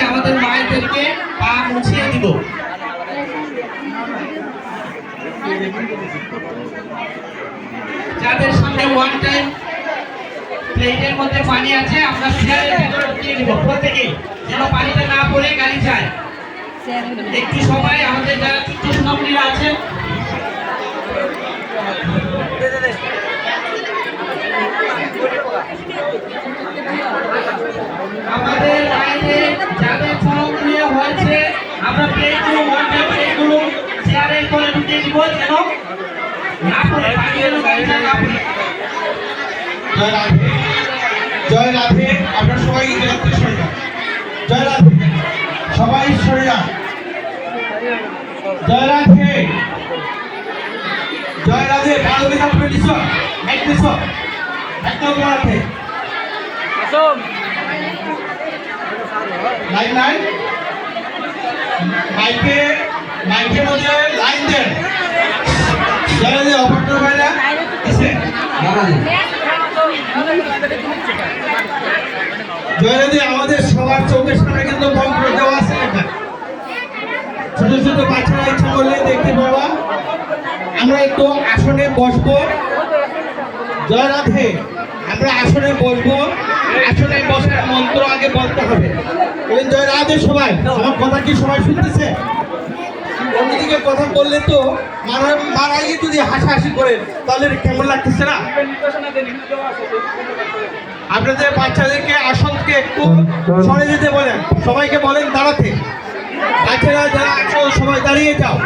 আমাদের মায়েদেরকে পা মুছিয়ে দিব। যাদের সামনে ওয়ান টাইম প্লেটের মধ্যে পানি আছে আমরা চেয়ারের ভিতরে ঢুকিয়ে দিব প্রত্যেকে, যেন পানিটা না পড়ে গাড়ি যায়। একটু সময় আমাদের যারা ছোট সোনামণিরা আছে আমাদের বাইরে যাদের সোনামণি হয়েছে আমরা প্লেটগুলো ওয়ান টাইম প্লেটগুলো চেয়ারের করে ঢুকিয়ে দিব, যেন না পড়ে পানি যেন গাড়ি যায় না পড়ে। জয় রাধে। আপনারা সবাই সরে যান। জয় রাধে, সবাই সরে যান। জয় রাধে, জয় রাধে। ভালো দেখা করে নিছ এক নিছ একদম রাধে। লাইন লাইন মাইকের মধ্যে লাইন দেন। জয় রাধে। অপারেটর ভাইরা এসে জয়রাধে। আমাদের সবার চোখের সামনে কিন্তু বন্ধ করে দেওয়া আছে। ছোট ছোট বাচ্চারা ইচ্ছা করলে দেখতে পাবা। আমরা একটু আসনে বসবো। জয়রাধে, আমরা আসনে বসবো। আসনে বসার মন্ত্র আগে বলতে হবে। বলেন জয় রাধে। সবাই আমার কথা কি সবাই শুনতেছে? অন্যদিকে কথা বললে তো মারা গিয়ে যদি হাসাহাসি করেন তাহলে কেমন লাগতেছে না? আপনাদের বাচ্চাদেরকে আসন থেকে একটু সরে যেতে বলেন। সবাইকে বলেন দাঁড়াতে। বাচ্চারা যারা আছো সবাই দাঁড়িয়ে যাও।